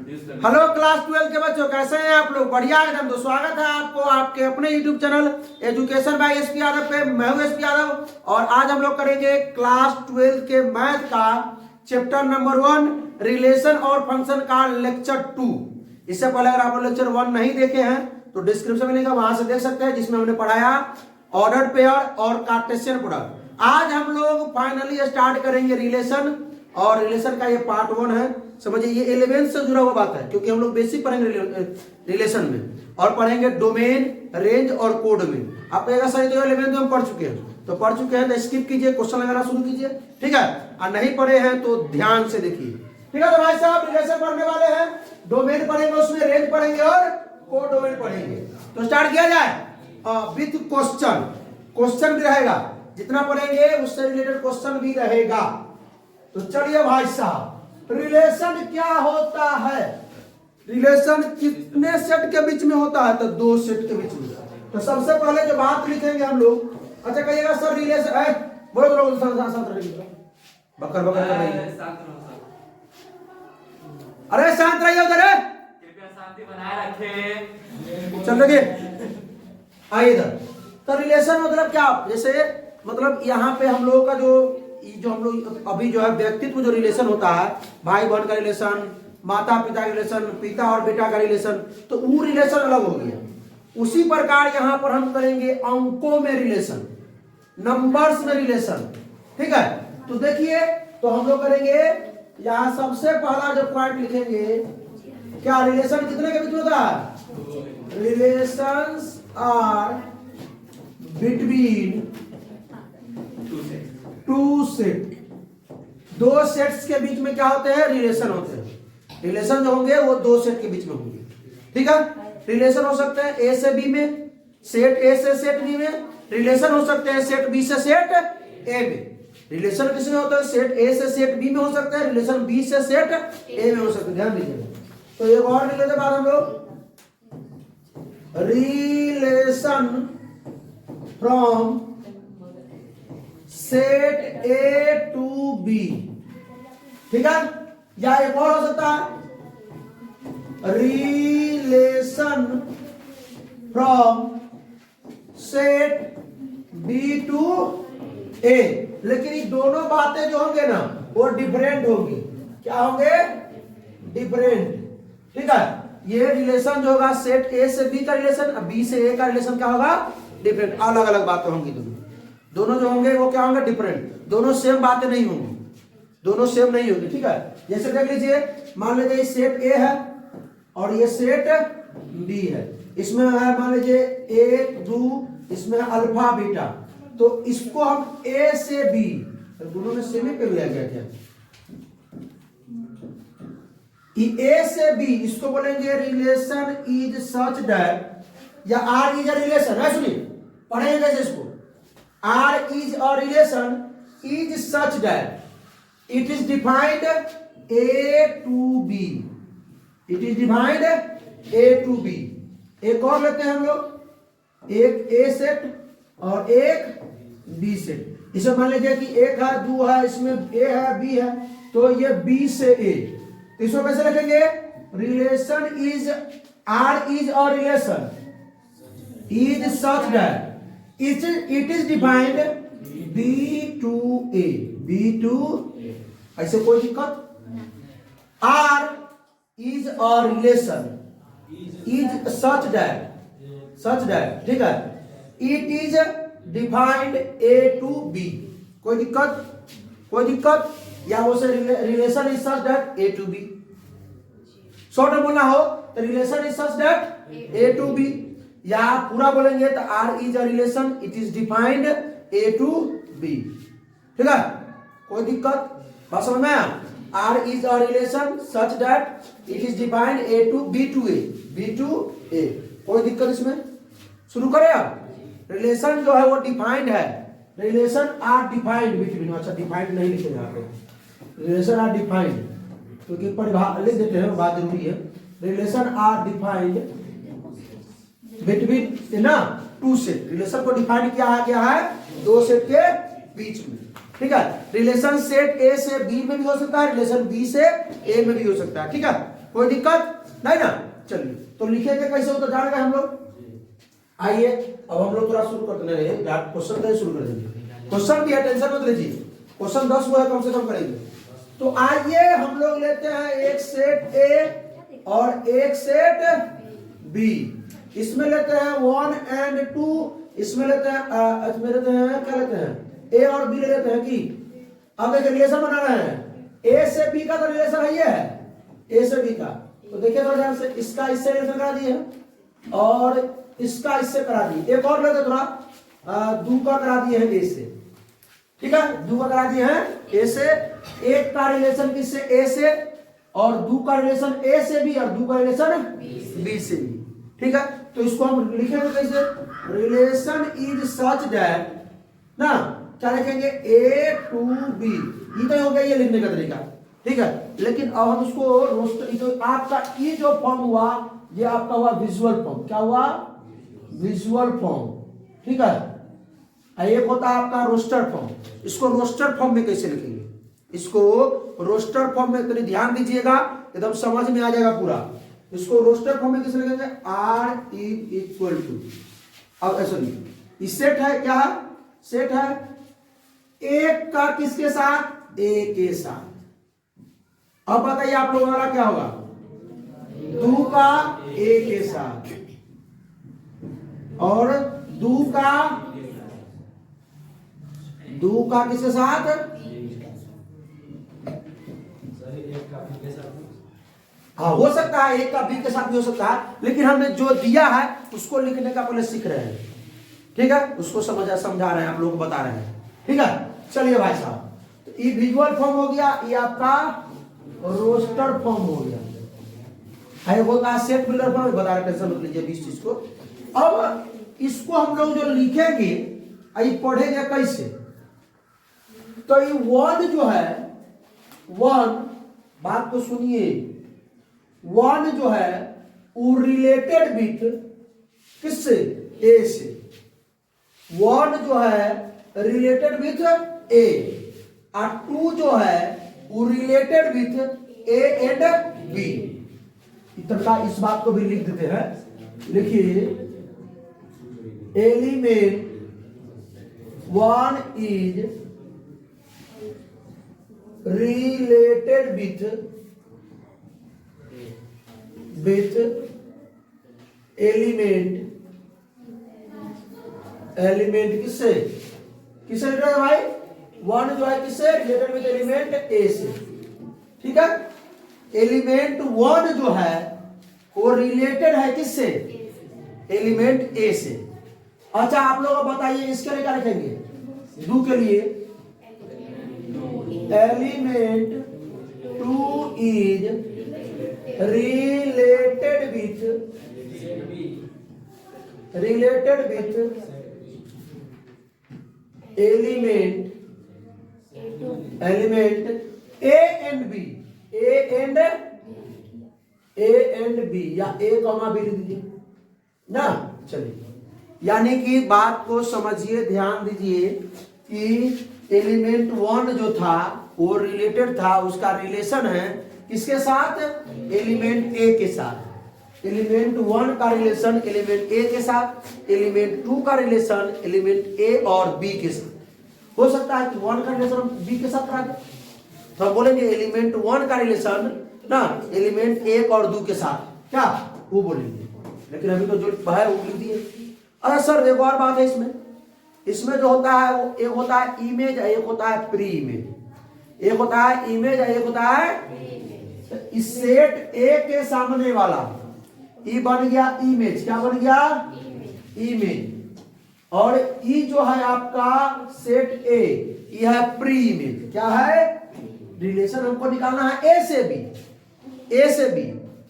Hello class 12 के बच्चों, कैसे हैं आप लोग? बढ़िया एकदम। तो स्वागत है आपको आपके अपने YouTube channel education by SP Yadav पे। मैं हूं एसपी यादव और आज हम लोग करेंगे क्लास 12 के मैथ का चैप्टर नंबर 1 रिलेशन और फंक्शन का लेक्चर 2। इससे पहले अगर आप लोग लेक्चर 1 नहीं देखे हैं तो डिस्क्रिप्शन में लिंक है, वहां से देख सकते हैं, जिसमें हमने पढ़ाया ऑर्डर्ड पेयर और कार्टेशियन प्रोडक्ट। आज हम लोग फाइनली स्टार्ट करेंगे रिलेशन, और रिलेशन का ये पार्ट 1 है। समझिए ये 11 से जुड़ा हुआ बात है, क्योंकि हम लोग बेसिक पढ़ेंगे रिलेशन में और पढ़ेंगे डोमेन, रेंज और कोडोमेन। आप कहेगा सही तो 11 हम पढ़ चुके हैं, तो पढ़ चुके हैं तो स्किप कीजिए, क्वेश्चन लगाना शुरू कीजिए, ठीक है। और नहीं पढ़े हैं तो ध्यान से देखिए, ठीक है। तो भाई साहब रिलेशन पढ़ने वाले हैं, डोमेन पढ़ेंगे, उसमें रेंज पढ़ेंगे और कोडोमेन पढ़ेंगे। तो स्टार्ट किया जाए विथ क्वेश्चन। क्वेश्चन भी रहेगा, जितना पढ़ेंगे उससे रिलेटेड क्वेश्चन भी रहेगा। तो चलिए भाई साहब, रिलेशन क्या होता है? रिलेशन कितने सेट के बीच में होता है? तो 2 सेट के बीच में। तो सबसे पहले जो बात लिखेंगे हम लोग, अच्छा कहिएगा सर रिलेशन है, बोलो बोलो बकर बकर कर रही है। अरे शांत रहिए उधर, कृपया शांति बनाए रखें। चल लगे आइए इधर। तो रिलेशन मतलब क्या? जैसे मतलब यहाँ पे हम लोगों का जो हम लोग अभी जो है व्यक्तित्व जो रिलेशन होता है, भाई बहन का रिलेशन, माता पिता का रिलेशन, पिता और बेटा का रिलेशन, तो वो रिलेशन अलग हो गया। उसी प्रकार यहाँ पर हम करेंगे अंकों में रिलेशन, नंबर्स में रिलेशन, ठीक है। तो देखिए, तो हम लोग करेंगे यहाँ सबसे पहला जो पॉइंट लिखेंगे, क्या रिलेशन कितने के बीच में होता है? Relations are between 2 set. 2 sets के बीच में क्या होते हैं? रिलेशन होते हैं। रिलेशन जो होंगे वो 2 सेट के बीच में होंगे, ठीक है। रिलेशन हो सकते हैं ए से बी में, सेट ए से सेट बी में। रिलेशन हो सकते हैं सेट बी से सेट ए में। रिलेशन किसमें होता है? सेट ए से सेट बी में हो सकता है, रिलेशन बी से सेट ए में हो सकता है। ध्यान दीजिएगा। तो एक और लिख लेते बाद हम लोग, relation from set A to B, ठीक है। या एक और हो सकता है relation from set B to A. लेकिन ये दोनों बातें जो होंगे ना वो डिफरेंट होंगी। क्या होंगे? डिफरेंट, ठीक है। ये रिलेशन जो होगा सेट ए से बी का रिलेशन, बी से ए का रिलेशन क्या होगा? डिफरेंट, अलग अलग बातें होंगी। दोनों जो होंगे वो क्या होंगे? डिफरेंट। दोनों सेम बातें नहीं होंगी, दोनों सेम नहीं होंगी, ठीक है। जैसे देख लीजिए, मान लीजिए सेट ए है और ये सेट बी है। इसमें है मान लीजिए 1 2, इसमें अल्फा बीटा। तो इसको हम ए से बी, दोनों में सेम ही पे लिया गया क्या? ए से बी, इसको बोलेंगे रिलेशन इज सच दैट, या आर इज अ रिलेशन है। सुनिए पढ़ेंगे कैसे इसको। R is a relation is such that it is defined A to B. It is defined A to B. एक और लेते हैं हम लोग, एक A सेट और एक B सेट। इसमें मान लीजिए कि 1 है 2 है, इसमें A है B है, तो ये B से A। इसको कैसे लिखेंगे? Relation is R is a relation is such that it is defined B to A, B to ऐसे कोई दिक्कत? R is a relation is such that, ठीक है, it is defined A to B। कोई दिक्कत? कोई दिक्कत? या वो से relation is such that A to B। शॉर्ट में बोलना हो तो relation is such that A to B, या पूरा बोलेंगे तो R is a relation it is defined A to B, ठीक है। कोई दिक्कत? बात समझ में आया? R is a relation such that it is defined A to B to A, B to A। कोई दिक्कत इसमें? शुरू करें आप। रिलेशन जो है वो डिफाइंड है, रिलेशन आर डिफाइंड बिटवीन। अच्छा डिफाइंड नहीं लिखे यहाँ पे, रिलेशन आर डिफाइंड, क्योंकि परिभाषा लिख देते हैं, बात जरूरी है। रिलेशन आर डिफाइंड बिटवीन ना 2 सेट। रिलेशन को डिफाइन किया गया है 2 सेट के बीच में, ठीक है। रिलेशन सेट ए से बी में भी हो सकता है, रिलेशन बी से ए में भी हो सकता है, ठीक है, कोई दिक्कत नहीं ना। चलिए तो लिखेंगे कैसे हो तो जान गए हम लोग। आइए अब हम लोग थोड़ा शुरू करते हैं, क्वेश्चन से शुरू कर देंगे। क्वेश्चन भी है, टेंशन मत लीजिए, क्वेश्चन 10 हुआ है कम से कम करेंगे। तो आइए हम लोग लेते हैं एक सेट ए और एक सेट बी, इसमें लेते हैं 1 and 2, इसमें लेते हैं क्या लेते हैं ए और बी ले लेते हैं कि अब एक रिलेशन बना रहे हैं, ए से बी का तो रिलेशन है, ये है ए से बी का। तो देखिए थोड़ा ध्यान से, इसका इससे रिलेशन करा दिए और इसका इससे करा दिए, एक और लेते थोड़ा दू का करा दिए हैं ए से, ठीक है, दू का करा दिए हैं ए से, एक का रिलेशन किससे ए से, और दू का रिलेशन ए से भी, और दू का रिलेशन बी से भी, ठीक है। तो इसको हम लिखेंगे कैसे, रिलेशन इज सच दैट ना, क्या लिखेंगे ए टू बी, ये तो हो गया ये लिखने का तरीका, ठीक है। लेकिन अब हम उसको रोस्टर, तो आपका ये जो फॉर्म हुआ ये आपका हुआ विजुअल फॉर्म, क्या हुआ विजुअल फॉर्म, ठीक है। एक होता है आपका रोस्टर फॉर्म, इसको रोस्टर फॉर्म में कैसे लिखेंगे, इसको रोस्टर फॉर्म में तो ध्यान दीजिएगा, एकदम समझ में आ जाएगा पूरा। इसको रोस्टर फॉर्म में कैसे लिखेंगे, आर इक्वल टू, अब सॉरी सेट है, क्या है सेट है एक का किसके साथ, ए के साथ। अब बताइए आप लोगों वाला क्या होगा, दू का ए के साथ और दू का किसके साथ, हाँ हो सकता है एक का बी के साथ भी हो सकता है, लेकिन हमने जो दिया है उसको लिखने का पहले सीख रहे हैं, ठीक है, उसको समझा रहे हैं, आप लोग को बता रहे हैं, ठीक है। चलिए भाई साहब, तो ये विजुअल फॉर्म हो गया, ये आपका रोस्टर फॉर्म हो गया, है बोलता है सेट बिल्डर फॉर्म, बता रहे, टेंशन मत लीजिए इस चीज को। अब इसको हम लोग जो लिखेंगे ये पढ़ेंगे कैसे, तो ये वन जो है, वन बात तो सुनिए, वन जो है वो रिलेटेड विथ किससे, ए से, वन जो है रिलेटेड विथ ए, और टू जो है वो related with A and B. इतना इस बात को भी लिख देते हैं, लिखिए element one is related with element किससे रिलेटेड है भाई, वन जो है किससे रिलेटेड विथ एलिमेंट ए से, ठीक है। एलिमेंट वन जो है वो रिलेटेड है किससे, एलिमेंट ए से। अच्छा आप लोग बताइए इसके लिए क्या लिखेंगे, दो के लिए element two is related with element A and B, या ए कॉमा बी लिख दीजिए ना। चलिए यानी कि बात को समझिए, ध्यान दीजिए कि एलिमेंट वन जो था वो रिलेटेड था, उसका रिलेशन है किसके साथ, एलिमेंट ए के साथ। एलिमेंट वन का रिलेशन एलिमेंट ए के साथ, एलिमेंट टू का रिलेशन एलिमेंट ए और बी के साथ। हो सकता है कि वन का रिलेशन बी के साथ करा दे, तो हम बोलेंगे एलिमेंट वन का रिलेशन ना एलिमेंट एक और दो के साथ, क्या वो बोलेंगे, लेकिन अभी तो जो है वो लिख दिए। अरे सर एक और बात है इसमें जो होता है वो एक होता है इमेज, एक होता है प्री इमेज, एक होता है इमेज, एक होता है इस सेट ए के सामने वाला, ई बन गया इमेज, क्या बन गया इमेज, और ई जो है आपका सेट ए, ये है प्री इमेज, क्या है रिलेशन हमको निकालना है ए से बी,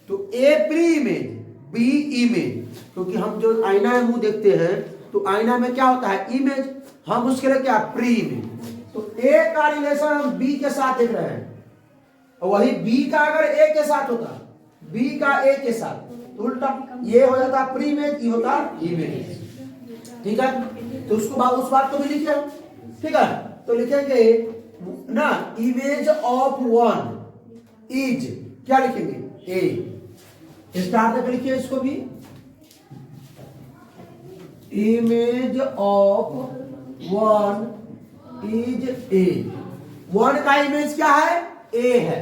तो ए प्री इमेज बी इमेज, क्योंकि हम जो आईना में मुंह देखते हैं तो आईना में क्या होता है इमेज, हम उसके लिए क्या प्री इमेज, तो ए का रिलेशन हम बी के साथ देख रहे हैं, और वही बी का अगर ए के साथ होता, बी का ए के साथ, तो उल्टा ये हो जाता प्री इमेज, ये होता इमेज, ठीक है। तो उसको उस बात को भी लिखिए, ठीक है। तो लिखेंगे ना इमेज ऑफ वन इज क्या लिखेंगे ए, स्टार तक लिखिए इसको भी, image of one is a. One का इमेज क्या है? ए है,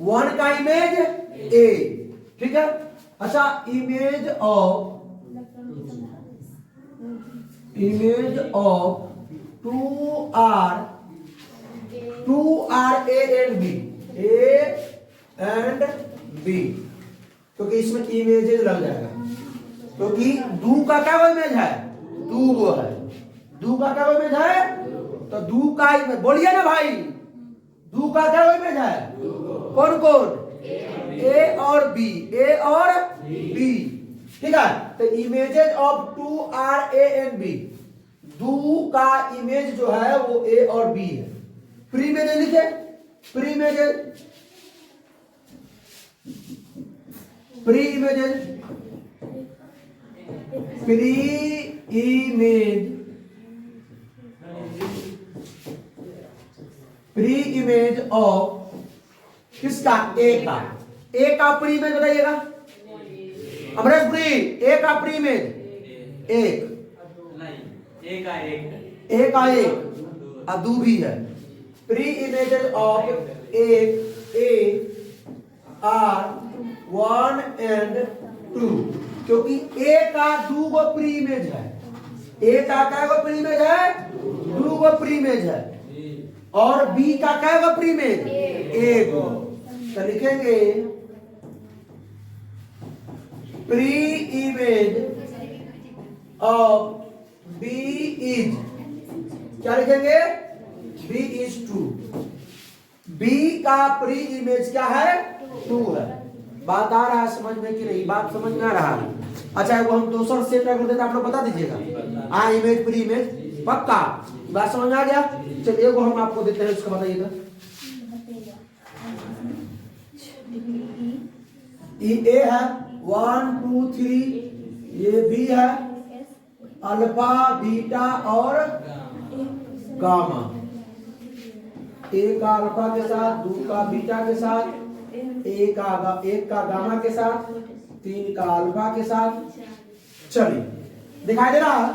वन का इमेज ए, ठीक है। अच्छा image of two are A and B, A and B, क्योंकि इसमें इमेजेज लग जाएगा, क्योंकि दू का क्या वो इमेज है? दू वो है, दू का क्या वो इमेज है? तो दू का इमेज बोलिए ना भाई, दू का क्या वो इमेज है? कौन कौन? ए और बी, ए और बी, ठीक है। तो images of two are A and B, two का इमेज जो है वो ए और बी है। प्री इमेजेज लिखे, pre images, pre images, pre image, pre image of किसका? ए का, ए का प्री इमेज बताइएगा अमरेश, प्री ए का प्री इमेज एक, नहीं एक का एक, ए का एक और दू भी है। प्री इमेजेस ऑफ एक, A are one and two, क्योंकि ए का दू गो प्री इमेज है, ए का क्या गो प्री इमेज है? दू गो प्री इमेज है, और बी का क्या गो प्री इमेज? एक। तो लिखेंगे pre image of B is, क्या लिखेंगे? बी इज टू, बी का प्री इमेज क्या है? टू है। बात आ रहा है समझ में कि नहीं? बात समझ में आ रहा है? अच्छा वो हम दूसरा सेट कर देते, आप लोग बता दीजिएगा। हाँ इमेज प्री इमेज पक्का, बात समझ में आ गया? चलिए वो हम आपको देते हैं, उसका बताइएगा। ए है 1 2 3, ये बी है अल्फा बीटा और गामा, एक का अल्फा के साथ, दो का बीटा के साथ, एक का गामा के साथ, तीन का अल्फा के साथ। चलिए दिखाई दे रहा है?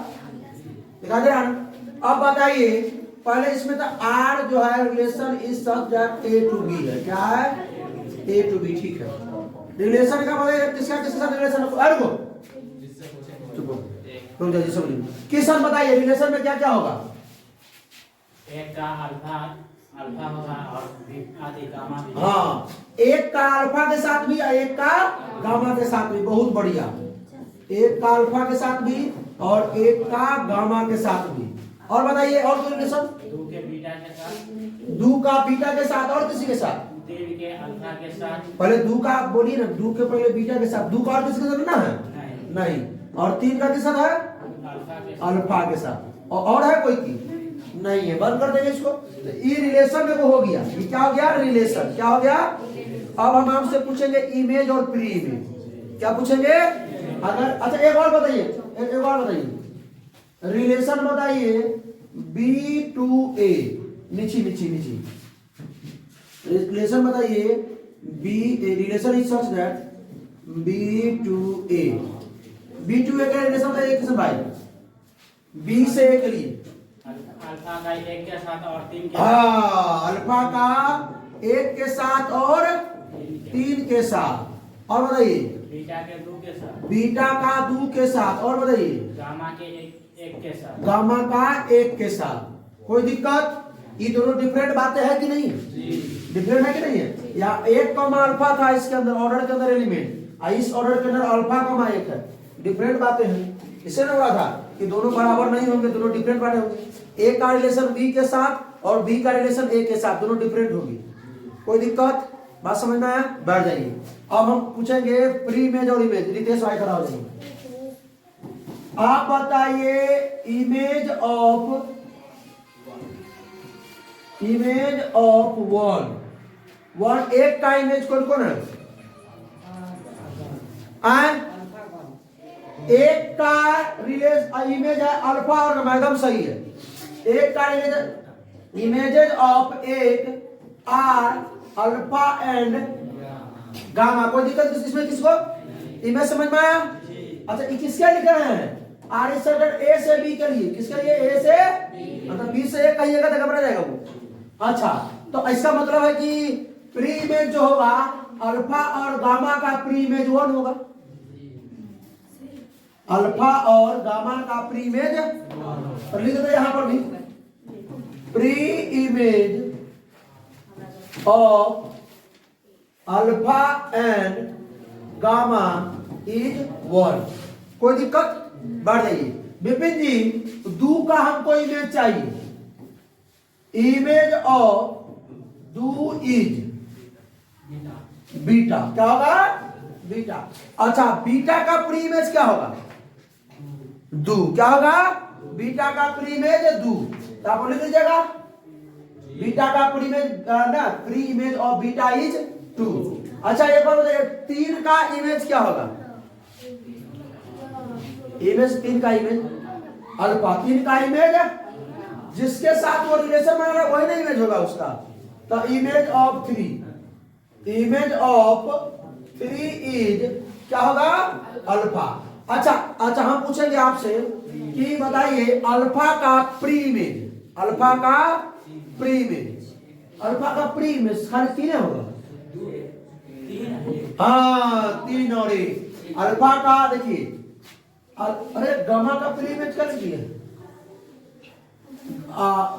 दिखाई दे रहा है? अब बताइए, पहले इसमें तो आर जो है relation is such that A to B है, क्या है? ए टू बी, ठीक है। रिलेशन का मतलब किसका किसके साथ रिलेशन है? अरे वो चुप रुक जाइए, सब किसान बताइए रिलेशन में क्या क्या होगा? एक का अल्फा होगा और आदि गामा भी। हाँ, एक का अल्फा के साथ भी और एक का गामा के साथ भी, बहुत बढ़िया। एक का अल्फा के साथ भी और एक का गामा के साथ भी। और बताइए और कोई रिलेशन? दो के बीटा के साथ, दो का बीटा के साथ, और किसी के साथ? तीन के अल्फा के साथ। पहले दो का बोलिए ना, दो के पहले बीटा के साथ, दो का और किसी के साथ ना है? नहीं। और तीन का किस साथ है? अल्फा के साथ। और है कोई की? नहीं है, बंद कर देंगे इसको। तो ये रिलेशन में वो हो गया, ये क्या हो गया? रिलेशन। क्या हो गया? अब हम आपसे पूछेंगे इमेज और प्री इमेज। क्या पूछेंगे? अगर अच्छा एक और बताइए, एक और बताइए, रिलेशन बताइए बी टू ए, नीचे नीचे नीचे रिलेशन बताइए B A, relation is such that B to A, B to A का रिलेशन बताइए किससे भाई? बी से ए के लिए अल्फा का एक के साथ और तीन के। हाँ, अल्फा का एक के साथ और तीन के साथ। और बताइए बीटा के दो के साथ, बीटा का दो के साथ। और बताइए गामा के एक के साथ, गामा का एक के साथ। कोई दिक्कत? ये दोनों डिफरेंट बातें हैं कि नहीं? डिफरेंट है कि नहीं है? या एक कॉमा अल्फा था इसके अंदर, ऑर्डर के अंदर एलिमेंट, इस ऑर्डर के अंदर अल्फा कॉमा एक है, डिफरेंट बातें हैं। इससे ना बोला था कि दोनों बराबर नहीं होंगे, दोनों डिफरेंट बातें होंगी। ए का रिलेशन बी के साथ और बी का रिलेशन ए के साथ, दोनों डिफरेंट होगी। कोई दिक्कत? बात समझ में आया? बैठ जाइए। अब हम पूछेंगे प्री इमेज और इमेज। रितेश भाई खड़ा हो जाइए। आप बताइए इमेज ऑफ वन, एक का इमेज कौन कौन है? एक का इमेज है अल्फा और गामा, एकदम सही है। एक का इमेज इमेजेस ऑफ एक आर अल्फा एंड गामा। कोई दिक्कत इसमें किसको? इमेज समझ में आया? अच्छा ये किसके लिखे हैं? आर इज सर्टेड ए से बी के लिए। किसके लिए? ए से, मतलब बी से ए कहिएगा तो घबरा जाएगा वो। अच्छा तो इसका मतलब है कि प्री इमेज जो होगा अल्फा और गामा का प्री इमेज 1 होगा। अल्फा और गामा का प्री इमेज, और लिख दो यहां पर भी pre image of alpha and gamma is 1। कोई दिक्कत? बढ़ जाइए। विपिन जी दू का हमको इमेज चाहिए। इमेज ऑफ दू इज बीटा। क्या होगा? बीटा। अच्छा बीटा का प्री इमेज क्या होगा? दू। क्या होगा? बीटा का प्री इमेज दू। तो आप लिख लीजिएगा बीटा का प्री इमेज ना, pre image of beta is 2। अच्छा एक बार बताइए 3 का इमेज क्या होगा? इमेज 3 का इमेज अल्फा। 3 का इमेज जिसके साथ वो रिलेशन बना रहा है वही ना इमेज होगा उसका। तो image of 3, image of 3 is क्या होगा? अल्फा। अच्छा अच्छा हम पूछेंगे आपसे कि बताइए अल्फा का प्री इमेज, अल्फा का प्री इमेज, अल्फा का प्री इमेज खाली 3 होगा। हाँ 3 और 1। अल्फा का देखिए, अरे गामा का प्री इमेज क्या लिखी है?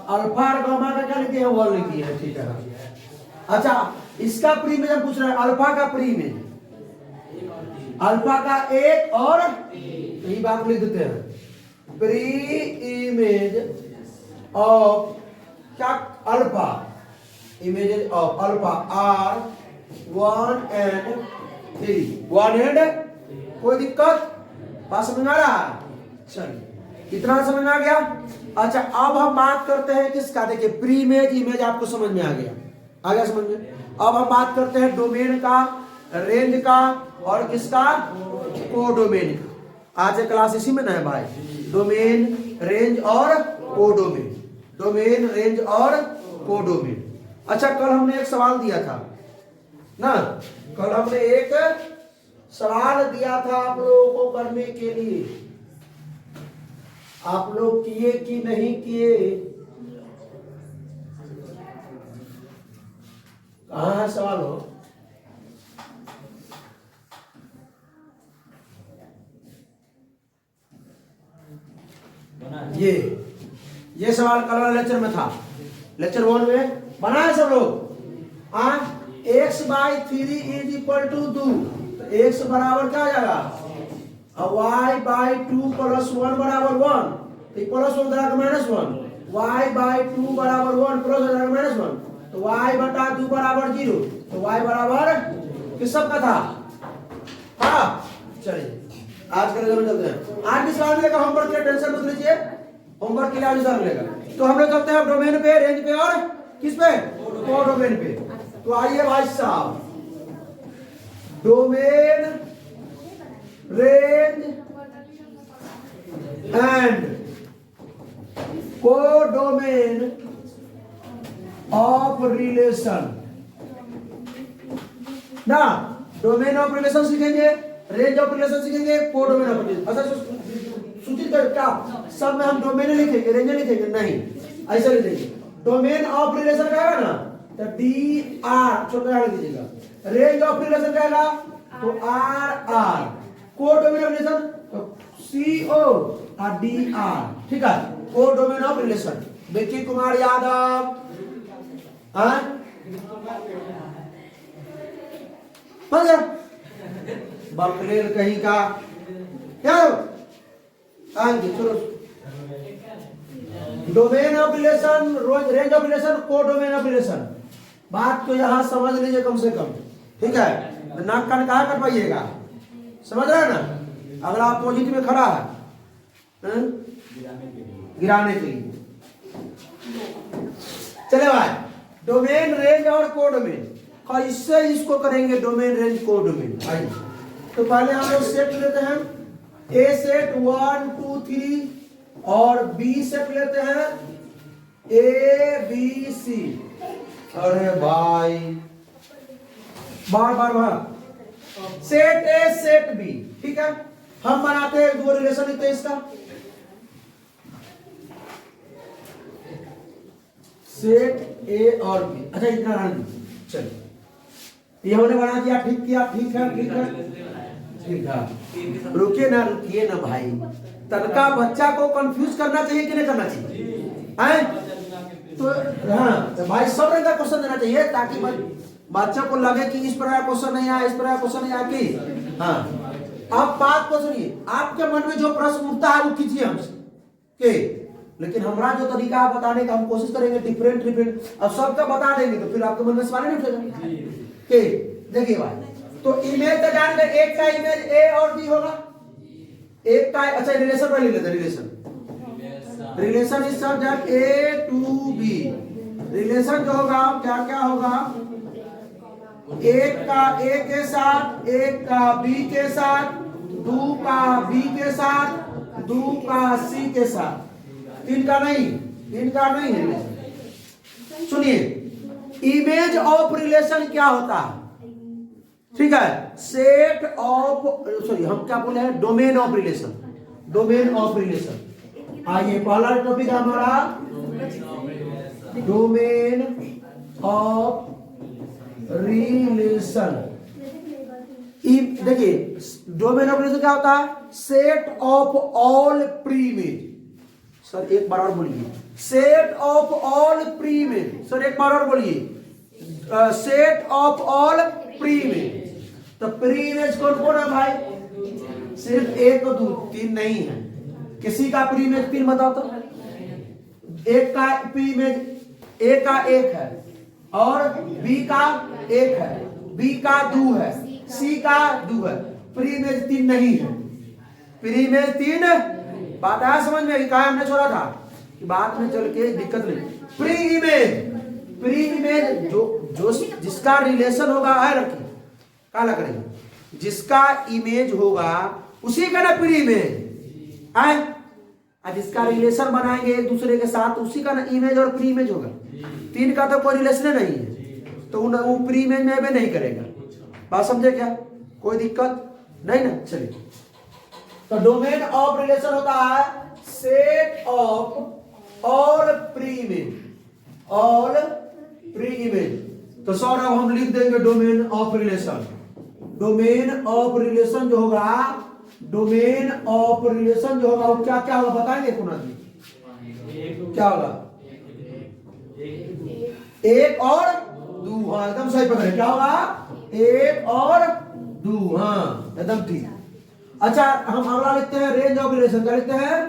अल्फा और गामा का क्या लिखी है? 1 लिखी है। ठीक है। अच्छा इसका प्री इमेज हम पूछ रहे हैं। अल्फा का प्री इमेज, अल्फा का 1 और यही बात लिख देते हैं प्री इमेज ऑफ क्या? Alpha. Image of alpha are 1 and 3। 1 and, कोई दिक्कत? बात समझ में आ रहा है? चलिए इतना समझ में आ गया। अच्छा अब हम बात करते हैं किसका? देखिए प्री इमेज, इमेज आपको समझ में आ गया, आ गया समझ में। अब हम बात करते हैं डोमेन का, रेंज का और किसका? कोडोमेन का। आज क्लास इसी में ना है भाई, डोमेन, रेंज और कोडोमेन। डोमेन, रेंज और कोडोमेन। अच्छा कल हमने एक सवाल दिया था ना, कल हमने एक सवाल दिया था आप लोगों को करने के लिए। आप लोग किए कि नहीं किए? कहाँ है सवाल? हो ये सवाल कल वाले लेक्चर में था, लेक्चर 1 में बनाए सब लोग। x by 3 is equal to 2, तो x बराबर क्या आ जाएगा? y बाई 2 प्लस 1 बराबर 1, तो प्लस 1 बराबर -1। y बाई 2 बराबर 1 प्लस बराबर -1, तो y बटा 2 बराबर 0, तो y बराबर किस सब का था? हाँ चलिए आज के लिए चलते हैं। आज की सवाल मिलेगा होमवर्क के, टेंशन मत लीजिए, होमवर्क के लिए आज सवाल मिलेगा। तो हम लोग चलते हैं डोमेन पे, रेंज पे और किस पे? कोडोमेन पे। तो आइए भाई साहब, domain, range and codomain of relation ना। डोमेन ऑफ रिलेशन सीखेंगे, रेंज ऑफ रिलेशन सीखेंगे, कोडोमेन ऑफ रिलेशन। अच्छा सूचित कर क्या सब में हम डोमेन लिखेंगे, रेंज लिखेंगे नहीं, ऐसा लिखेंगे। डोमेन ऑफ रिलेशन कहेगा ना तो डी आर छोटा लिख दीजिएगा। रेंज ऑफ रिलेशन कहेगा तो R R. Codomain of relation तो सी ओ और डी आर। ठीक है, codomain of relation. Vicky Kumar Yadav, बकलेल कहीं का क्या? Domain of relation, range of relation, codomain of relation. बात तो यहां समझ लीजिए कम से कम। ठीक है, नाक कान कहा कर पाइएगा, समझ रहे हैं ना? अगर आप अपोजिट में खड़ा है गिराने के लिए। चले भाई, डोमेन, रेंज और कोडोमेन कैसे इसको करेंगे? Domain, range, codomain. आइए तो पहले हम लोग सेट लेते हैं, ए सेट 1 2 3 और बी सेट लेते हैं ए बी सी। अरे भाई बार सेट ए सेट बी, ठीक है। हम बनाते हैं दो रिलेशन लिखते हैं इसका, सेट ए और बी। अच्छा इतना रहने दो, चलिए ये हमने बना दिया, ठीक किया, ठीक है ठीक है ठीक है। रुकिए ना भाई, तनका बच्चा को कंफ्यूज करना चाहिए कि नहीं करना चाहिए, हैं? तो हाँ तो भाई सब रंग का क्वेश्चन देना चाहिए ताकि बच्चों को लगे कि इस प्रकार क्वेश्चन नहीं आया, इस प्रकार क्वेश्चन नहीं आया कि। हाँ अब बात को सुनिए, आपके मन में जो प्रश्न उठता है वो कीजिए हमसे के, लेकिन हमारा जो तरीका है बताने का हम कोशिश करेंगे डिफरेंट। अब सबका बता देंगे तो फिर आपके मन में सवाल नहीं उठेगा के। देखिए भाई, तो इमेज तो जान गए, एक का इमेज ए और बी होगा, एक का। अच्छा रिलेशन पर ले लेते, relation is such that A to B. Relation जो होगा क्या क्या होगा, एक का ए के साथ, एक का बी के साथ, दो का बी के साथ, दो का सी के साथ, तीन का नहीं है। सुनिए इमेज ऑफ रिलेशन क्या होता है, ठीक है। सेट ऑफ, सॉरी हम क्या बोले हैं, domain of relation, domain of relation. आइए पहला टॉपिक हमारा डोमेन ऑफ रिलेशन। देखिए डोमेन ऑफ रिलेशन क्या होता है, सेट ऑफ ऑल प्रीइमेज। सर एक बार और बोलिए, सेट ऑफ ऑल प्रीइमेज। सर एक बार और बोलिए, सेट ऑफ ऑल प्रीइमेज। तो प्रीइमेज कौन कौन है भाई, सिर्फ एक दो तीन नहीं है। किसी का प्रीइमेज तीन बताओ तो। एक का प्रीइमेज ए का एक है और बी का एक है, बी का दो है, सी का दो है। प्रीइमेज तीन नहीं है, प्रीइमेज तीन। बात आया समझ में, कहा हमने छोड़ा था कि बात में चल के दिक्कत नहीं। प्रीइमेज जो जिसका रिलेशन होगा है रखी क्या लग रही, जिसका इमेज होगा उसी का ना प्रीइमेज है। जिसका रिलेशन बनाएंगे एक दूसरे के साथ उसी का ना इमेज और प्रीइमेज होगा। तीन का तो कोई रिलेशन नहीं है तो वो प्रीइमेज में भी नहीं करेगा। बात समझे क्या, कोई दिक्कत नहीं ना। चलिए तो डोमेन ऑफ रिलेशन होता है सेट ऑफ ऑल प्रीइमेज, ऑल प्रीइमेज। तो सर अब हम लिख देंगे domain of relation. Domain of relation जो होगा, डोमेन ऑफ रिलेशन जो होगा वो क्या क्या होगा बताएंगे कुणाल जी, क्या होगा, एक और दो। हाँ एकदम सही पकड़े, क्या होगा, एक और दो। हाँ एकदम ठीक। अच्छा हम अगला लिखते हैं रेंज ऑफ रिलेशन। क्या लिखते हैं,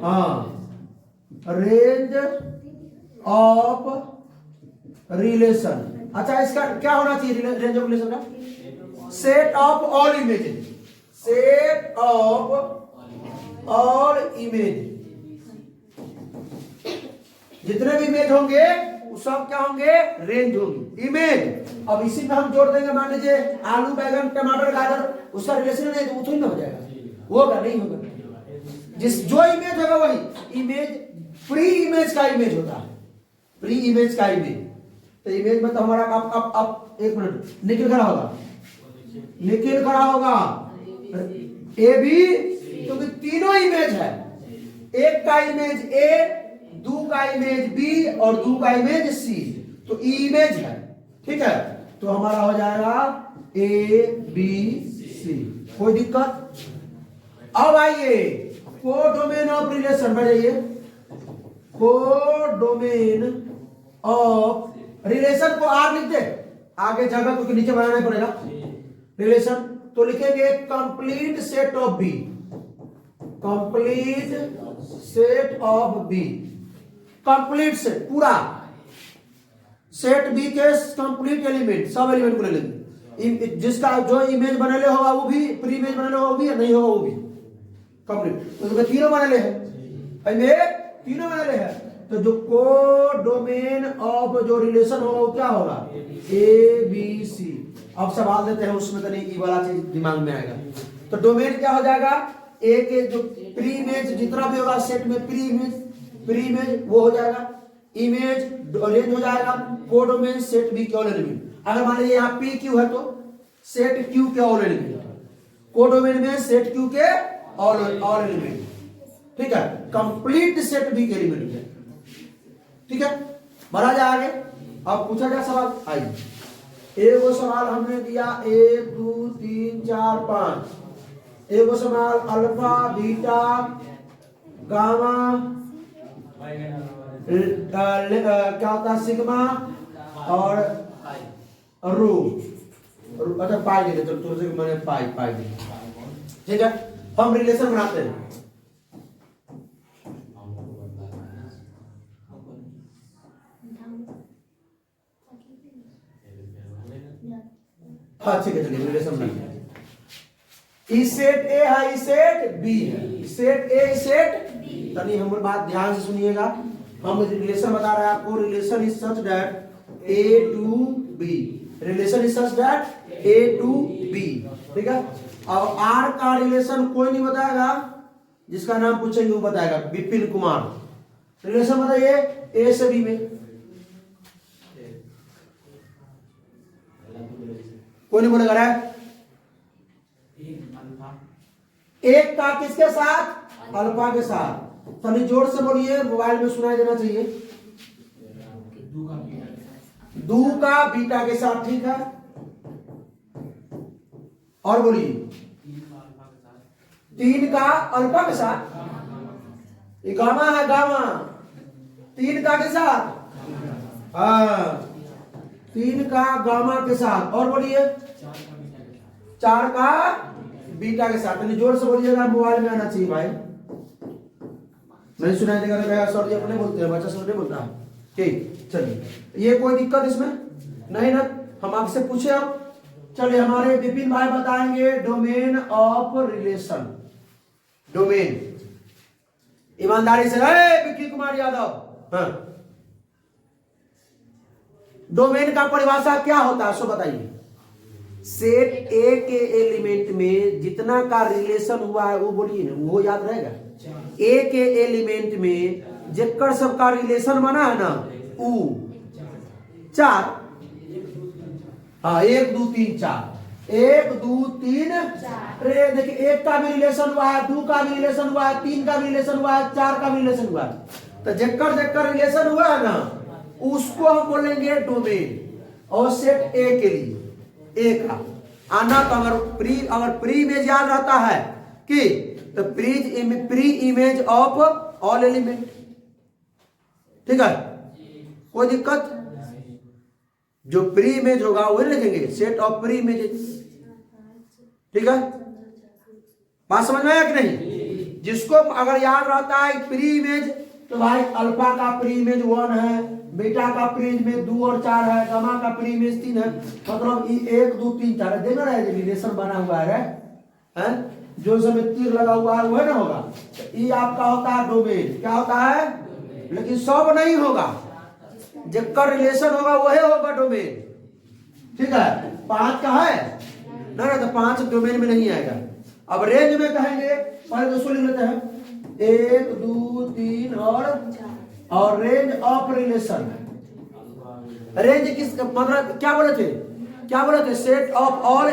हाँ रेंज ऑफ रिलेशन। अच्छा इसका क्या होना चाहिए रेंज ऑफ रिलेशन का, set of all images, set of all image. जितने भी इमेज होंगे वो सब क्या होंगे, रेंज होंगी इमेज। अब इसी में हम जोड़ देंगे, मान लीजिए आलू बैगन टमाटर गाजर, उसका रिलेशन नहीं तो वो हो जाएगा, होगा नहीं होगा। जिस जो इमेज होगा वही इमेज, प्री इमेज का इमेज होता है, प्री इमेज का इमेज। तो इमेज में तो हमारा अब एक मिनट निकल खड़ा होगा, निकल खड़ा होगा ए बी, क्योंकि तीनों इमेज है। एक का इमेज ए, दो का इमेज बी और दो का इमेज सी, तो इमेज है, ठीक है। तो हमारा हो जाएगा ए बी सी, कोई दिक्कत। अब आइए कोडोमेन ऑफ रिलेशन, बढ़ जाइए। कोडोमेन ऑफ रिलेशन को आर लिख दे आगे जगह, क्योंकि नीचे बनाना पड़ेगा रिलेशन। तो लिखेंगे complete set of B, complete set of B, complete set पूरा सेट बी के कंप्लीट एलिमेंट, सब एलिमेंट को ले लेंगे। जिसका जो इमेज बनेले होगा वो भी, प्री इमेज बनेले होगा वो भी, नहीं होगा वो भी कंप्लीट। तो तीनों बनेले हैं, तीनों बनेले हैं। तो जो कोडोमेन ऑफ जो रिलेशन होगा वो क्या होगा, ए बी सी। अब सवाल देते हैं उसमें तो नहीं, ई वाला चीज दिमाग में आएगा। तो डोमेन क्या हो जाएगा, ए के जो प्री इमेज जितना भी होगा सेट में प्री इमेज वो हो जाएगा। इमेज रेंज हो जाएगा कोडोमेन सेट बी के ऑल एलिमेंट। अगर मान लीजिए यहाँ पी क्यू है तो सेट क्यू के ऑल एलिमेंट, कोडोमेन में सेट क्यू के ऑल एलिमेंट, ठीक है, कंप्लीट सेट बी के एलिमेंट है, ठीक है। बढ़ा जाए आगे, अब पूछा जाए सवाल, आइए एगो सवाल हमने दिया 1 2 3 4 5, एगो सवाल अल्फा बीटा गामा क्या होता है सिग्मा और रो, अच्छा पाई दे दे, तो मैंने पाई दे, ठीक है। हम रिलेशन बनाते हैं, हाँ ठीक है, चलिए रिलेशन बनाते हैं। ई सेट ए है, ई सेट बी है, ई सेट ए, ई सेट तनी हमारी बात ध्यान से सुनिएगा। हम रिलेशन बता रहे हैं आपको, relation is such that A to B, relation is such that A to B, ठीक है। अब आर का रिलेशन कोई नहीं बताएगा, जिसका नाम पूछेंगे वो बताएगा, विपिन कुमार। रिलेशन बताइए ए से बी में, कोई नहीं बोलेगा रहा है। एक का किसके साथ? अल्फा के साथ। तनी जोर से बोलिए, मोबाइल में सुनाई देना चाहिए। दो का बीटा के साथ, ठीक है। और बोलिए 3 का अल्फा के साथ, ये गामा है, गामा 3 का के साथ, हाँ 3 का गामा के साथ। और बोलिए 4 का बीटा के साथ। जोर से बोलिएगा, मोबाइल में आना चाहिए भाई, नहीं सुनाई देगा तो सर जी अपने बोलते हैं, बच्चा सर नहीं बोलता, ठीक। चलिए ये कोई दिक्कत इसमें नहीं ना, हम आपसे पूछे। अब चलिए हमारे विपिन भाई बताएंगे डोमेन ऑफ रिलेशन। डोमेन ईमानदारी से, विक्की कुमार यादव, हाँ डोमेन का परिभाषा क्या होता है सो बताइए। सेट ए के एलिमेंट में जितना का रिलेशन हुआ है वो बोलिए ना, वो याद रहेगा। ए के एलिमेंट में जेकर सबका रिलेशन बना है ना उ 4, हाँ 1 2 3 4, 1 2 3 अरे देखिए 1 का भी रिलेशन हुआ है, 2 का भी रिलेशन हुआ है, 3 का भी रिलेशन हुआ है, 4 का भी रिलेशन हुआ है। तो जेकर जेकर रिलेशन हुआ है ना उसको हम बोलेंगे डोमेन। और सेट ए के लिए ए का आना तो अगर प्री इमेज याद रहता है कि तो pre image of all element, ठीक है, कोई दिक्कत। जो प्री इमेज होगा वही लिखेंगे, सेट ऑफ प्री इमेज, ठीक है। बात समझ में आया कि नहीं? जिसको अगर याद रहता है प्री इमेज तो भाई अल्फा का प्री इमेज 1 है, बीटा का प्री इमेज 2 और 4 है, गामा का प्री इमेज 3 है, मतलब 1 2 3 4 देना रहे रिलेशन बना हुआ है, जो समय तीर लगा हुआ है वह ना होगा। तो ये आपका होता है डोमेन, क्या होता है, लेकिन सब नहीं होगा, जिसका रिलेशन होगा वही होगा डोमेन, ठीक है। 5 का है ना, तो 5 डोमेन में नहीं आएगा। अब रेंज में कहेंगे, पहले तो लिख लेते हैं 1 2 3 और रेंज ऑफ रिलेशन। रेंज किस मतलब क्या बोले थे, सेट ऑफ ऑल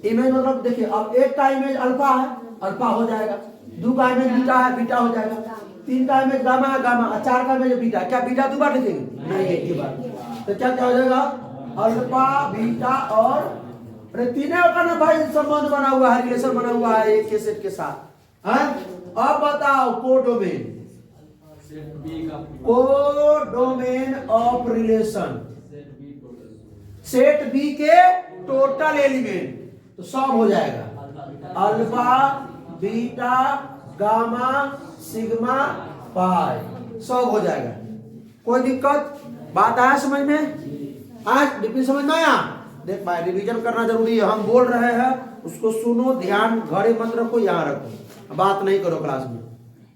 इमेज मतलब देखिए, अब 1 का इमेज अल्फा है, अल्फा हो जाएगा, 2 का इमेज बीटा है, बीटा हो जाएगा, 3 का इमेज गामा है, गामा, 4 का इमेज बीटा। क्या बीटा 2 बार लिखेंगे? नहीं, एक ही बार। तो क्या हो जाएगा, अल्फा बीटा और तीनों का ना भाई संबंध बना हुआ है, रिलेशन बना हुआ है एक के सेट के साथ, है। अब बताओ codomain of relation, set B के टोटल एलिमेंट, तो सब हो जाएगा alpha beta gamma sigma pi, सब हो जाएगा। कोई दिक्कत? बात आया समझ में? आज डिफिन समझ में आया? देख भाई रिवीजन करना जरूरी है, हम बोल रहे हैं उसको सुनो, ध्यान घरे मत रखो, यहाँ रखो, बात नहीं करो क्लास में,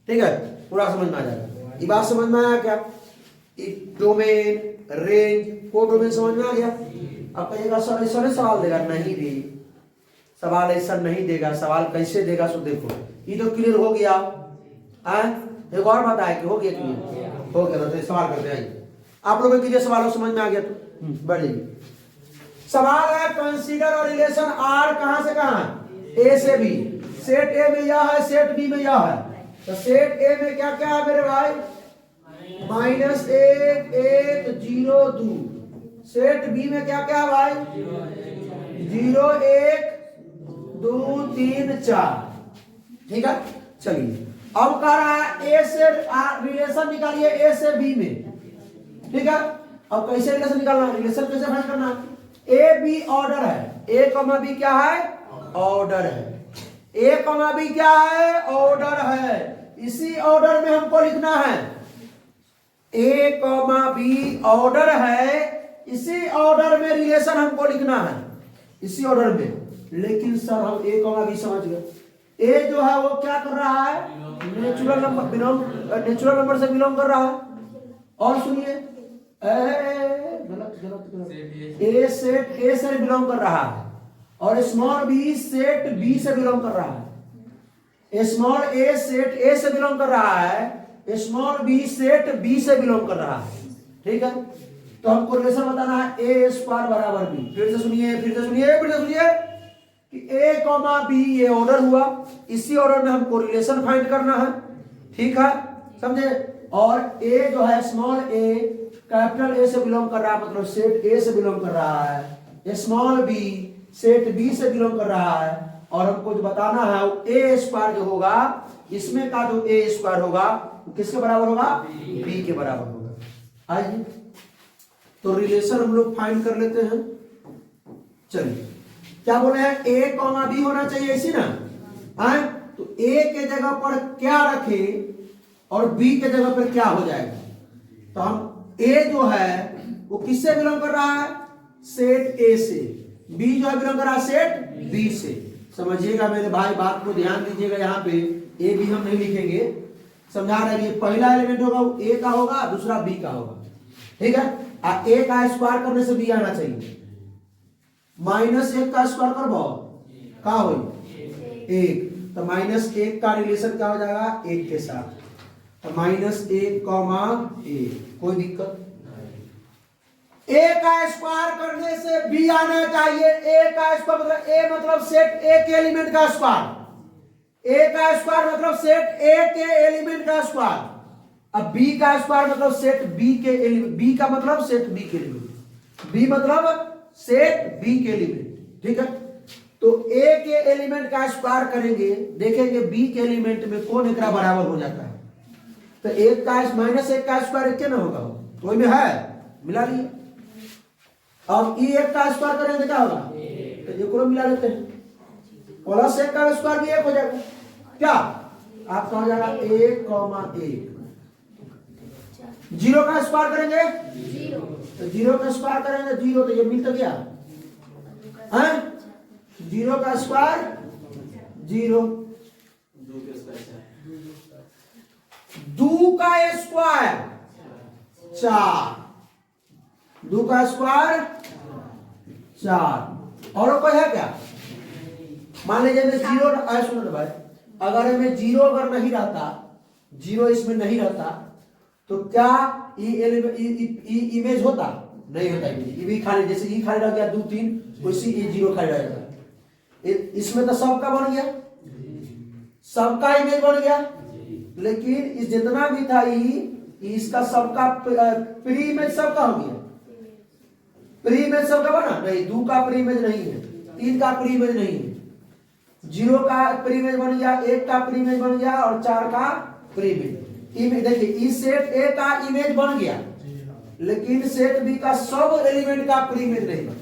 ठीक है। पूरा समझ में आ जाएगा। ये बात समझ में आया क्या? डोमेन, रेंज, कोडोमेन समझ में आ गया? अब कहिएगा सर ऐसा सवाल देगा, नहीं दी सवाल ऐसा नहीं देगा, सवाल कैसे देगा सो देखो, ये तो क्लियर हो गया। एक और बात आए कि हो गया कि नहीं? हो गया तो सवाल करते आइए आप लोगों कीजिए सवालों समझ में आ गया तो बढ़िए। सवाल है कंसीडर और रिलेशन आर कहां से कहां ए से बी। सेट ए में यह है, सेट बी में यह है। तो सेट ए में क्या क्या है मेरे भाई? -1 1 0 2। सेट बी में क्या क्या है भाई? 0 1 2 3 4। ठीक है चलिए अब कह रहा है ए से रिलेशन निकालिए ए से बी में। ठीक है अब कैसे रिलेशन निकालना है? रिलेशन कैसे फाइंड करना है? ए बी ऑर्डर है, ए कॉमा बी क्या है? ऑर्डर है। ए कॉमा बी क्या है? ऑर्डर है। इसी ऑर्डर में हमको लिखना है ए कॉमा बी ऑर्डर है, इसी ऑर्डर में रिलेशन हमको लिखना है, इसी ऑर्डर में। लेकिन सर हम ए कॉमा बी समझ गए। ए जो है वो क्या कर रहा है? नेचुरल नंबर से बिलोंग कर रहा है। और सुनिए गलत ए सेट ए से बिलोंग कर रहा है और स्मॉल बी सेट बी से बिलोंग कर रहा है। स्मॉल ए सेट ए से बिलोंग कर रहा है, स्मॉल बी सेट बी से बिलोंग कर रहा है। ठीक है तो हमको रिलेशन बताना है ए स्क्वायर बराबर बी। फिर से सुनिए कि ए कॉमा बी ये ऑर्डर हुआ, इसी ऑर्डर में हमको रिलेशन फाइंड करना है। ठीक है समझे? और ए जो है स्मॉल ए कैपिटल ए से बिलोंग कर रहा है, मतलब सेट ए से बिलोंग कर रहा है। स्मॉल बी सेट बी से बिलोंग कर रहा है और हमको जो बताना है ए स्क्वायर जो होगा इसमें का जो ए स्क्वायर होगा किसके बराबर होगा? बी के बराबर होगा। आइए तो रिलेशन हम लोग फाइंड कर लेते हैं। चलिए क्या बोले हैं? ए कॉमा बी होना चाहिए इसी ना। आए तो ए के जगह पर क्या रखे और बी के जगह पर क्या हो जाएगा? तो हम ए जो है वो किससे बिलोंग कर रहा है? सेट ए से। बी जो है बिलोंग कर रहा है सेट बी से। समझिएगा मेरे भाई, बात को ध्यान दीजिएगा। यहाँ पे ए बी हम नहीं लिखेंगे, समझा रहे हैं। पहला एलिमेंट होगा वो ए का होगा, दूसरा बी का होगा। ठीक है ए का स्क्वायर करने से बी आना चाहिए। -1 का स्क्वायर करबो का हो 1, तो -1 का रिलेशन क्या हो जाएगा? 1 के साथ। तो -1 कॉमा 1, कोई दिक्कत? ए का स्क्वायर करने से बी आना चाहिए। ए का स्क्वायर मतलब ए मतलब सेट ए के एलिमेंट का स्क्वायर। ए का स्क्वायर मतलब सेट ए के एलिमेंट का स्क्वायर। अब बी का स्क्वायर मतलब सेट बी के एलिमेंट, बी का मतलब सेट बी के एलिमेंट, बी मतलब सेट बी के एलिमेंट। ठीक है तो ए के एलिमेंट का स्क्वायर करेंगे, देखेंगे बी के एलिमेंट में कौन एक बराबर हो जाता है। तो -1 का स्क्वायर एक ना होगा, तो में है मिला लिए। अब E1 का स्क्वायर करेंगे तो क्या होगा? तो एक मिला लेते हैं। +1 का स्क्वायर भी 1 हो जाएगा। क्या आपका हो जाएगा 1,1। 0 का स्क्वायर करेंगे 0, तो 0 का स्क्वायर करेंगे 0, तो ये मिल तो गया है। 0 का स्क्वायर 0, 2 का स्क्वायर 4, 2 का स्क्वायर 4। और कोई है क्या? मान लीजिए मैं 0 सुनो भाई, अगर हमें 0 अगर नहीं रहता, 0 इसमें नहीं रहता तो क्या इमेज होता? नहीं होता। इमेज खाली, जैसे ई खाली रह गया 2 3, वैसे ई 0 खाली रह जाता। इसमें तो सबका बन गया, सबका इमेज बन गया। लेकिन इस जितना भी था इसका सबका प्री इमेज सबका हो गया। प्री इमेज सबका बना नहीं, 2 का प्री इमेज नहीं है, 3 का प्री इमेज नहीं है, 0 का प्री इमेज बन गया, 1 का प्री इमेज बन गया और 4 का प्री इमेज। देखिए इस सेट ए का इमेज बन गया, लेकिन सेट बी का सब एलिमेंट का प्री इमेज नहीं बना।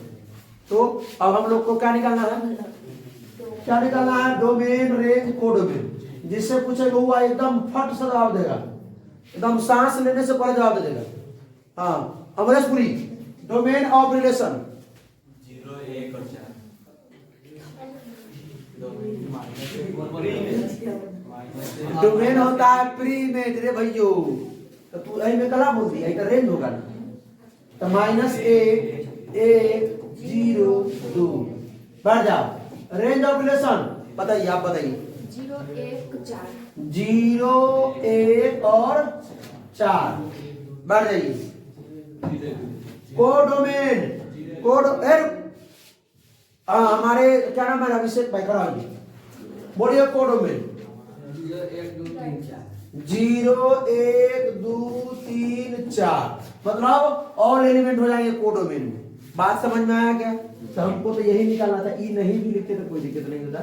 तो अब हम लोग को क्या निकालना है? क्या निकालना है? Domain, range, codomain. जिससे पूछेगा हुआ एकदम फट से जवाब देगा, एकदम सांस लेने से पहले जवाब दे देगा। हाँ अमरेशपुरी, डोमेन ऑफ रिलेशन 0 1 और 4। डोमेन होता है प्री इमेज रे भैयो। तो तू आई में कला बोल दिया, इधर रेंज होगा ना। तो -1 1 0 2 बढ़ जाओ। रेंज ऑफ रिलेशन बताइए, आप बताइए। 0 1 4 0 1 और 4 बढ़ जाइए। कोडोमेन हमारे क्या नाम है अभिषेक भाई कराइए, बोलिए कोडोमेन 0 1 2 3 4 मतलब ऑल एलिमेंट हो जाएंगे कोडोमेन में। बात समझ में आया क्या? तो हमको तो यही निकालना था, ई नहीं भी लिखते तो कोई दिक्कत नहीं होता।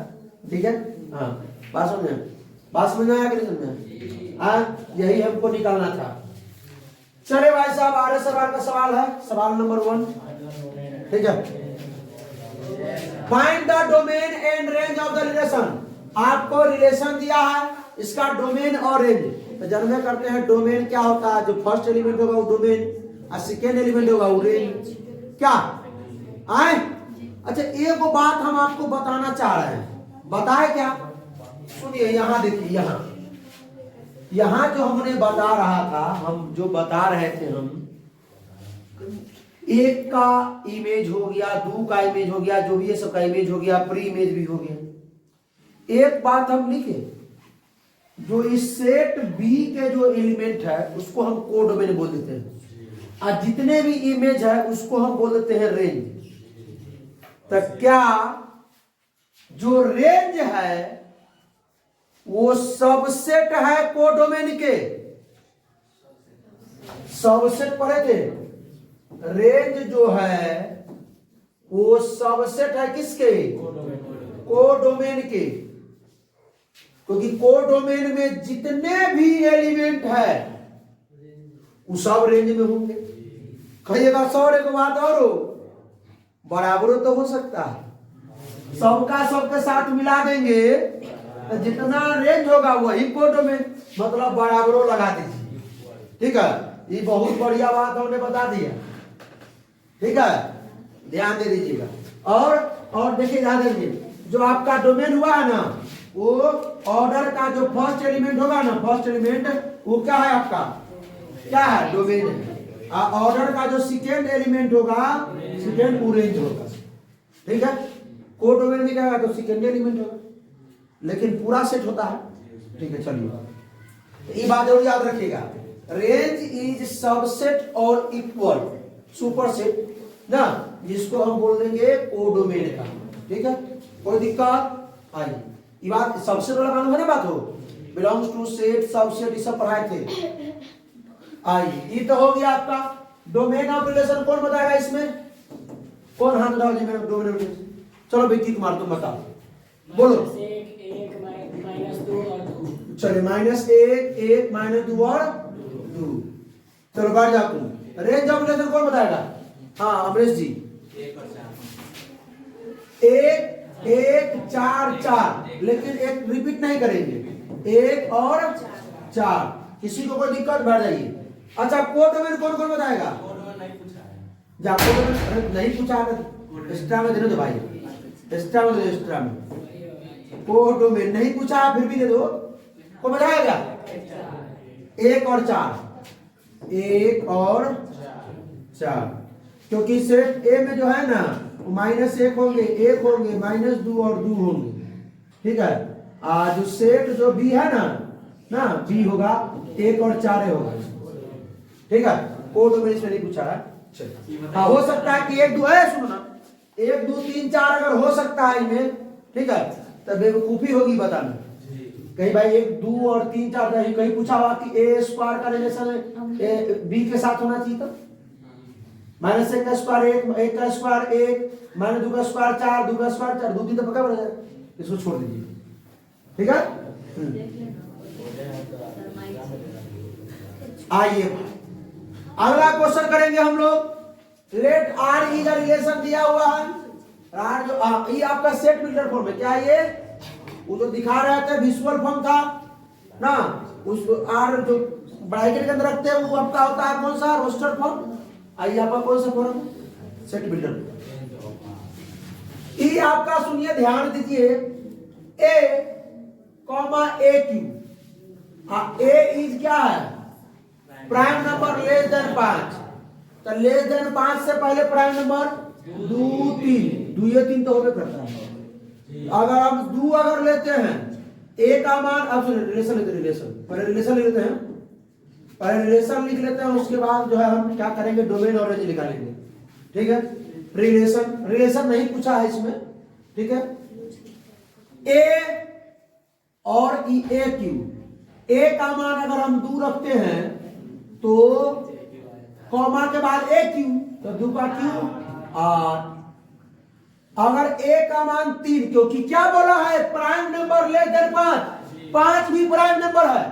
ठीक है, हाँ बात समझ में आया कि नहीं समझ में आया? यही हमको निकालना था। चले भाई साहब, आगे सवाल का सवाल है, सवाल नंबर 1। ठीक है, find the domain and range of the relation. आपको रिलेशन दिया है, इसका डोमेन और रेंज तो जन्मे करते हैं। डोमेन क्या होता है? जो फर्स्ट एलिमेंट होगा वो डोमेन और सेकेंड एलिमेंट होगा वो रेंज। क्या आए? अच्छा, एक बात हम आपको बताना चाह रहे हैं, बताए क्या? सुनिए, यहां देखिए, यहां जो हमने बता रहा था, हम जो बता रहे थे, हम एक का इमेज हो गया, दो का इमेज हो गया, जो भी है सबका इमेज हो गया, प्री इमेज भी हो गया। एक बात हम लिखे, जो इस सेट बी के जो एलिमेंट है उसको हम कोडोमेन बोल देते हैं, और जितने भी इमेज है उसको हम बोल देते हैं रेंज। तो क्या जो रेंज है वो सबसेट है कोडोमेन के? सबसेट पढ़े थे? रेंज जो है वो सबसेट है किसके? कोडोमेन के। क्योंकि कोडोमेन में जितने भी एलिमेंट है वो सब रेंज में होंगे। कहिएगा सर एक बात और हो, बराबर तो हो सकता है, सबका सबके साथ मिला देंगे तो जितना रेंज होगा वही कोडोमेन, मतलब बराबरों लगा दीजिए। ठीक है, ये बहुत बढ़िया बात हमने बता दिया। ठीक है, ध्यान दे दीजिएगा। और देखिए, ध्यान दे दीजिए, जो आपका डोमेन हुआ है ना, वो ऑर्डर का जो फर्स्ट एलिमेंट होगा ना, फर्स्ट एलिमेंट वो क्या है आपका? क्या है? डोमेन है। ऑर्डर का जो सेकेंड एलिमेंट होगा, सेकेंड वो रेंज होगा। ठीक है, कोडोमेन में क्या होगा? तो सेकेंड एलिमेंट होगा, लेकिन पूरा सेट होता है। ठीक है, चलिए ये बात जरूर याद रखिएगा। रेंज इज सबसेट और इक्वल सुपरसेट ना, जिसको हम बोल देंगे कोडोमेन का। ठीक है, कोई दिक्कत आई? ये बात सबसेट वाला कानून है ना, बात हो बिलोंग्स टू सेट, सबसेट, ये सब पढ़ाए थे। आई ये तो हो गया आपका डोमेन ऑफ रिलेशन। कौन बताएगा इसमें? कौन हाथ उठाओ जी मेरे डोमेन ऑफ रिलेशन? चलो विक्की कुमार तुम बताओ, बोलो। चलिए -1 1 -2 और 2। चलो बैठ जाओ तुम। रेंज ऑफ रिलेशन कौन बताएगा? हाँ अमरेश जी। 1 1 4 4, लेकिन एक रिपीट नहीं करेंगे, 1 और 4। किसी को कोई दिक्कत? बैठ जाइए। अच्छा, कोडोमेन कौन कौन बताएगा? जा कोडोमेन नहीं पूछा, एक्स्ट्रा में दे दो भाई, एक्स्ट्रा में दे दो, एक्स्ट्रा में। कोडोमेन नहीं पूछा फिर भी दे दो। कौन बताएगा? 1 और 4, 1 और 4, क्योंकि सेट ए में जो है ना -1 होंगे, 1 होंगे, -2 और 2 होंगे। ठीक है, जो सेट जो बी है ना बी होगा 1 और 4 होगा। ठीक है, कोडोमेन इसमें नहीं पूछा है। हाँ, हो सकता है कि 1 2 है, सुनो ना, 1 2 3 4 अगर हो सकता है इनमें। ठीक है, तब बेवकूफी होगी बताना कहीं भाई 1 2 और 3 4 नहीं, कहीं पूछा हुआ कि ए स्क्वायर का रिलेशन बी के साथ होना चाहिए। तो -1 का स्क्वायर 1, 1 का स्क्वायर 1, -2 का स्क्वायर 4, 2 का स्क्वायर 4, 2 3 तो पक्का बन जाएगा। इसको छोड़ दीजिए। ठीक है, आइए अगला क्वेश्चन करेंगे हम लोग। Let R is a relation दिया हुआ है, आर जो ये आपका सेट बिल्डर फॉर्म है। क्या ये वो जो दिखा रहे थे विजुअल फॉर्म था ना, उस आर जो ब्रैकेट के अंदर रखते हैं वो आपका होता है कौन सा? Roster form. आइए आपका कौन सा फॉर्म? Set builder. ये आपका सुनिए, ध्यान दीजिए, A comma A Q. A is क्या है? Prime number less than 5। तो लेस देन 5 से पहले प्राइम नंबर 2 3, 2 ये 3 तो होबे करता है। अगर हम 2 अगर लेते हैं, ए का मान, अब सुनिए रिलेशन लेते, रिलेशन पहले रिलेशन लिख लेते हैं, पहले रिलेशन लिख लेते हैं, उसके बाद जो है हम क्या करेंगे, डोमेन और रेंज निकालेंगे। ठीक है, रिलेशन, रिलेशन नहीं पूछा है इसमें। ठीक है, ए और ई, ए क्यू, ए का मान अगर हम 2 रखते हैं तो कॉमा के बाद ए क्यू, तो 2 का क्यू 8। अगर ए का मान 3, क्योंकि क्या बोला है, प्राइम नंबर लेस देन 5, 5 भी प्राइम नंबर है,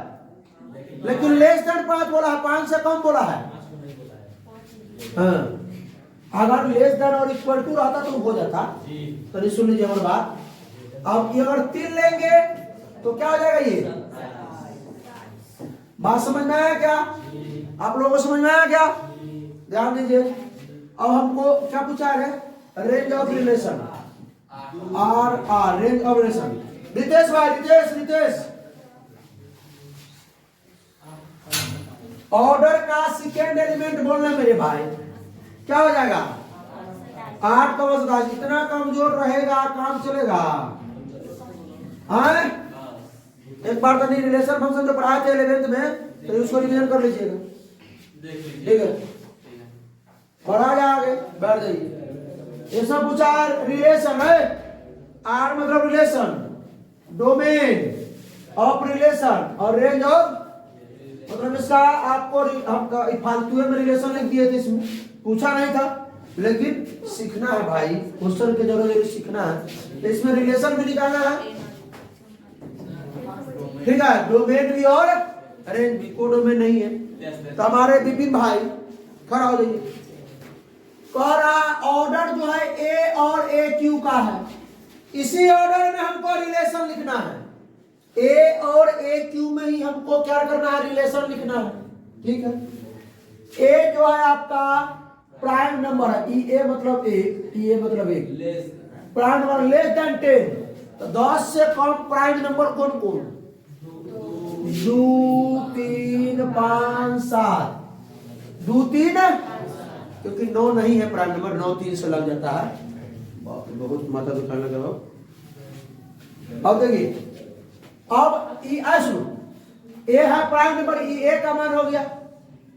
लेकिन लेस देन 5 बोला है, 5 से कम बोला है। हाँ, अगर लेस देन और इक्वल टू रहता तो हो जाता। तो नहीं, सुन लीजिए हमारी बात। अब ये अगर 3 लेंगे तो क्या हो जाएगा, ये बात समझ में आया क्या, आप लोगों को समझ में आया क्या, ध्यान दीजिए। अब हमको क्या पूछा है, range of relation, R range of relation. Ritesh भाई, रितेश ऑर्डर का सेकेंड एलिमेंट बोलना मेरे भाई, क्या हो जाएगा, 8 का 27। इतना कमजोर रहेगा काम चलेगा। हाँ, एक बार तो नहीं, रिलेशन फंक्शन जो पढ़ाए थे 11th में, तो उसको रिवीजन कर लीजिएगा। ठीक है, पढ़ा जाए आगे, बैठ जाइए। ये सब पूछा रिलेशन है, आर मतलब रिलेशन, डोमेन ऑफ रिलेशन और रेंज ऑफ, मतलब इसका आपको आपका फालतू में रिलेशन लिख दिए थे, इसमें पूछा नहीं था, लेकिन सीखना है भाई, क्वेश्चन के जरूर सीखना है। तो इसमें रिलेशन भी निकालना है। ठीक है, डोमेन भी और रेंज भी, कोई डोमेन नहीं है। तो हमारे विपिन भाई खड़ा हो जाइए। कह रहा ऑर्डर जो है ए और ए क्यू का है, इसी ऑर्डर में हमको रिलेशन लिखना है। ए और ए क्यू में ही हमको क्या करना है, रिलेशन लिखना है। ठीक है, ए जो है आपका प्राइम नंबर है, ई ए मतलब 1, ई ए मतलब 1, प्राइम नंबर लेस देन 10, तो 10 से कम प्राइम नंबर कौन कौन, 2 3 5 7, 2 3, क्योंकि 9 नहीं है प्राइम नंबर, 9 3 से लग जाता है, बहुत माथा दुखाने लगा। अब देखिए, अब ई सुनो, ए है प्राइम नंबर, ई ए का मान हो गया,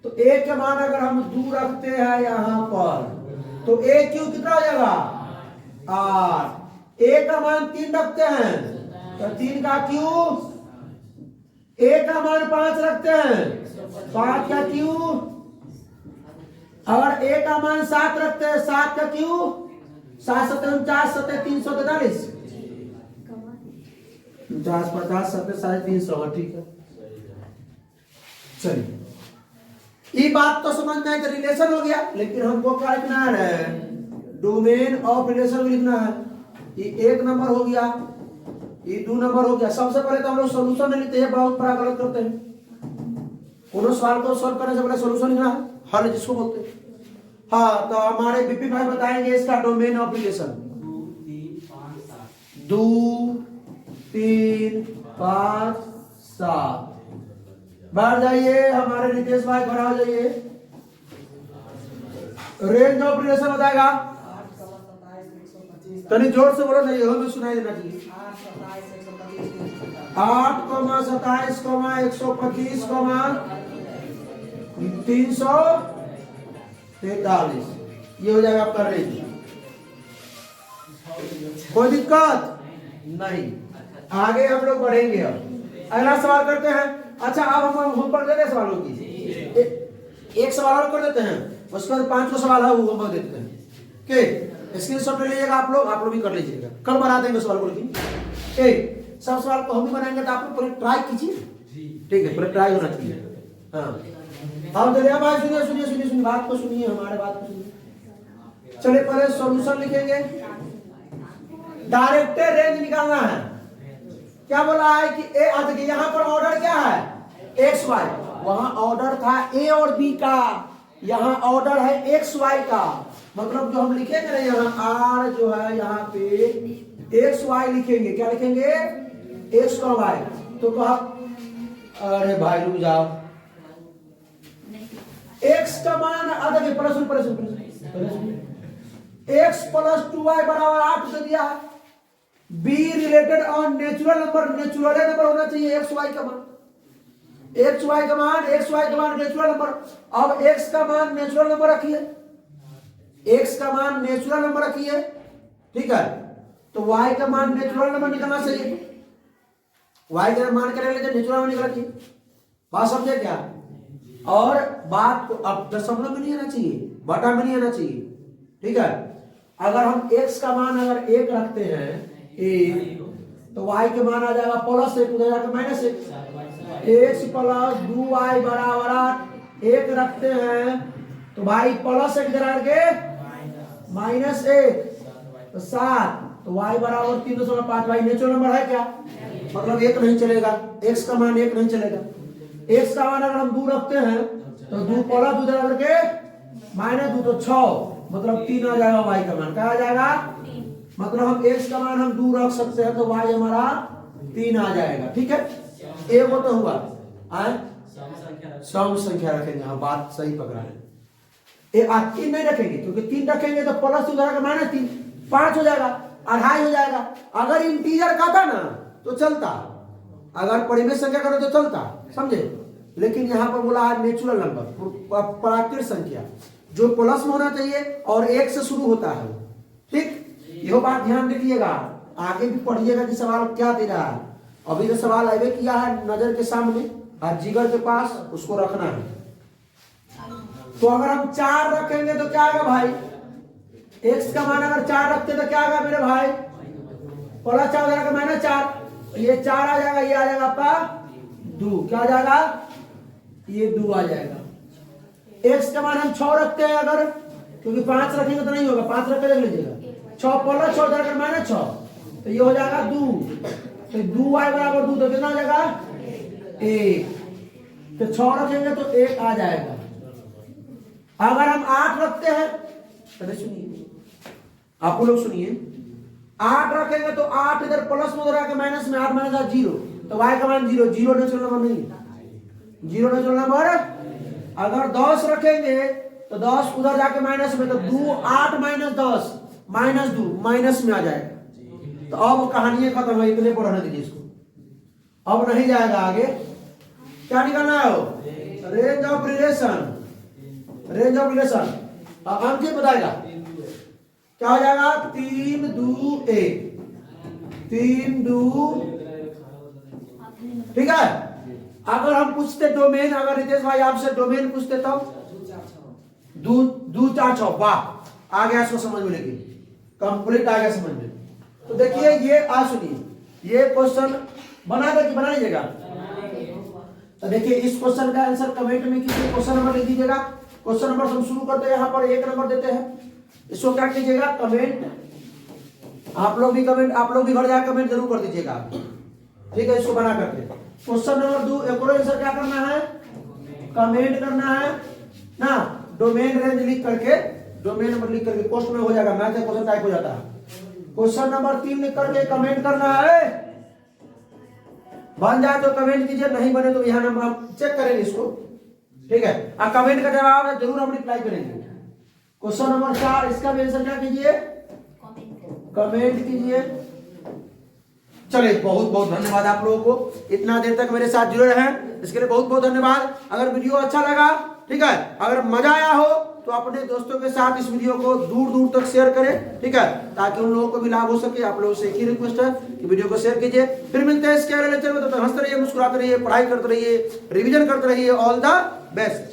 तो ए के मान अगर हम 2 रखते हैं यहां पर, तो ए क्यू कितना हो जाएगा, 8। ए का मान 3 रखते हैं, तो 3 का क्यू, ए का मान 5 रखते हैं, 5 का क्यू, अगर ए का मान 7 रखते हैं, 7 का क्यू, 7 7 49 7 343, 50 50 7 350। ठीक है, चलिए, ये बात तो समझ में आई, तो रिलेशन हो गया, लेकिन हमको क्या लिखना है, डोमेन ऑफ रिलेशन लिखना है। ये 1 नंबर हो गया, ये 2 नंबर हो गया। सबसे पहले तो हम लोग सोल्यूशन लिखते हैं, बहुत बड़ा गलत करते हैं। कोनो सवाल को सॉल्व करने से पहले सोल्यूशन लिखना है, हल जिसको बोलते हैं। हाँ, तो हमारे बीपी भाई बताएंगे इसका डोमेन ऑफ रिलेशन। 2 3 5 7, बैठ जाइए। हमारे रितेश भाई खड़ा हो जाइए। रेंज ऑफ रिलेशन बताएगा, तनी जोर से बोलो, नहीं हमें सुनाई देना चाहिए। 8, 27, 125, 343, ये हो जाएगा आपका रेंज। कोई दिक्कत नहीं, आगे हम लोग बढ़ेंगे। अब अगला सवाल करते हैं। अच्छा, अब हम पर देते हैं सवालों की, एक सवाल और कर देते हैं, उसके बाद 5 सवाल है वो हम देते हैं। के स्क्रीनशॉट ले लीजिएगा, आप लोग भी कर लीजिएगा, कल बना देंगे सवाल को। लेकिन सब सवाल को हम भी बनाएंगे, तो आप लोग पहले ट्राई कीजिए। ठीक है, पहले ट्राई होना चाहिए। हाँ, अब दरिया भाई सुनिए सुनिए सुनिए सुनिए, बात को सुनिए, हमारे बात को सुनिए। चलिए, पहले सॉल्यूशन लिखेंगे। डायरेक्टेड रेंज निकालना है। क्या बोला है कि ए, देखिए यहाँ पर ऑर्डर क्या है, एक्स वाई, वहां ऑर्डर था ए और बी का, यहाँ ऑर्डर है एक्स वाई का। मतलब जो हम लिखेंगे ना, यहाँ आर जो है यहाँ पे एक्स वाई लिखेंगे। क्या लिखेंगे, एक्स का वाई। तो कहा, अरे भाई रुक जाओ, एक्स का मान देखिए, प्लस एक्स प्लस 2y बराबर 8 दे दिया है। Be related on natural number, natural number होना चाहिए एक्स वाई का मान, एक्स वाई का मान नेचुरल नंबर। अब एक्स का मान नेचुरल नंबर रखिए, एक्स का मान नेचुरल नंबर रखिए, ठीक है। तो वाई का मान नेचुरल नंबर निकालना चाहिए, वाई का मान क्या लेते नेचुरल नंबर निकालना चाहिए। बात समझे क्या? और बात को अब दशमलव में नहीं आना चाहिए, बटा में नहीं आना चाहिए, ठीक है। अगर हम x का मान अगर 1 रखते हैं एक, तो y के मान आ जाएगा प्लस 1, उधर जाकर माइनस 1, x प्लस 2y बराबर 8। 1 रखते हैं तो भाई प्लस 1 इधर आके माइनस 1 तो 7, तो y बराबर 3.5। भाई नेचुरल नंबर है क्या? मतलब 1 नहीं चलेगा, x का मान 1 नहीं चलेगा। x का मान अगर हम 2 रखते हैं तो 2 प्लस 2 इधर करके माइनस 2 तो 6, मतलब 3 आ जाएगा। y का मान क्या आ जाएगा? मतलब हम x का मान हम 2 रख सकते हैं तो y हमारा 3 आ जाएगा, ठीक है। एक वो तो हुआ आए सम संख्या रखेंगे, हाँ बात सही पकड़ा है। 3 नहीं रखेंगे क्योंकि 3 रखेंगे तो प्लस 2 का माइनस 3 5 हो जाएगा, 2.5 हो जाएगा। अगर इंटीजर का था ना तो चलता, अगर परिमेय संख्या का तो चलता, समझे। लेकिन यहाँ पर बोला है नेचुरल नंबर, प्राकृतिक संख्या जो प्लस में होना चाहिए और 1 से शुरू होता है, ठीक। यह बात ध्यान रखिएगा, आगे भी पढ़िएगा कि सवाल क्या दे रहा है। अभी जो सवाल आए किया है नजर के सामने और जिगर के पास, उसको रखना है। तो अगर हम 4 रखेंगे तो क्या आएगा भाई? x का मान अगर 4 रखते तो क्या आएगा मेरे भाई? प्लस 4 का माइनस 4, ये 4 आ जाएगा, ये आ जाएगा आपका 2, क्या आ जाएगा? ये 2 आ जाएगा। x का मान हम 6 रखते हैं अगर, क्योंकि 5 रखेंगे तो नहीं होगा, 5 रख के देख लीजिएगा। 6 प्लस 6 इधर माइनस 6 तो ये हो जाएगा 2, तो 2y बराबर 2 तो कितना आ जाएगा? 1। तो 6 रखेंगे तो 1 आ जाएगा। अगर हम 8 रखते हैं, पहले सुनिए आप लोग सुनिए, 8 रखेंगे तो 8 इधर प्लस में उधर आके माइनस में, 8 माइनस 8 0, तो y का मान 0, 0 नेचुरल नंबर नहीं, 0 नेचुरल नंबर। अगर 10 रखेंगे तो 10 उधर जाके माइनस में, तो 2 8 माइनस 10 माइनस 2 माइनस में आ जाएगा। तो अब कहानी खत्म है, इतने पर रहने दीजिए इसको, अब नहीं जाएगा आगे। क्या निकालना है? Range of relation, range of relation Ankit बताएगा क्या हो जाएगा? 3 2 1, 3 2, ठीक है। अगर हम पूछते डोमेन, अगर रितेश भाई आपसे डोमेन पूछते तो 2 4 6, वाह आ गया, इसको समझ में, लेकिन कंप्लीट आ गया समझ में। तो देखिए ये सुनिए, ये क्वेश्चन बना दे कि बना लीजिएगा। तो देखिए इस क्वेश्चन का आंसर कमेंट में कीजिए, क्वेश्चन नंबर लिख दीजिएगा। क्वेश्चन नंबर हम शुरू करते हैं, यहाँ पर 1 नंबर देते हैं, इसको क्या कीजिएगा कमेंट, आप लोग भी कमेंट, आप लोग भी घर जाकर कमेंट जरूर कर दीजिएगा, ठीक है। इसको बना करके क्वेश्चन नंबर 2 एक और आंसर क्या करना है? कमेंट करना है ना, डोमेन रेंज लिख करके, डोमेन नंबर लिख करके पोस्ट में हो जाएगा, मैथ का क्वेश्चन टाइप हो जाता है। क्वेश्चन नंबर 3 लिख करके कमेंट करना है, बन जाए तो कमेंट कीजिए, नहीं बने तो यहाँ नंबर हम चेक करेंगे इसको, ठीक है। और कमेंट का जवाब जरूर हम रिप्लाई करेंगे। क्वेश्चन नंबर 4 इसका भी आंसर क्या कीजिए? कमेंट कीजिए। चलिए बहुत बहुत धन्यवाद आप लोगों को, इतना देर तक मेरे साथ जुड़े रहे इसके लिए बहुत बहुत धन्यवाद। अगर वीडियो अच्छा लगा, ठीक है, अगर मजा आया हो तो अपने दोस्तों के साथ इस वीडियो को दूर दूर तक शेयर करें, ठीक है, ताकि उन लोगों को भी लाभ हो सके। आप लोगों से एक ही रिक्वेस्ट है कि वीडियो को शेयर कीजिए। फिर मिलते हैं इसके अगले लेक्चर में, तो हंसते रहिए, मुस्कुराते रहिए, पढ़ाई करते रहिए, रिवीजन करते रहिए। All the best.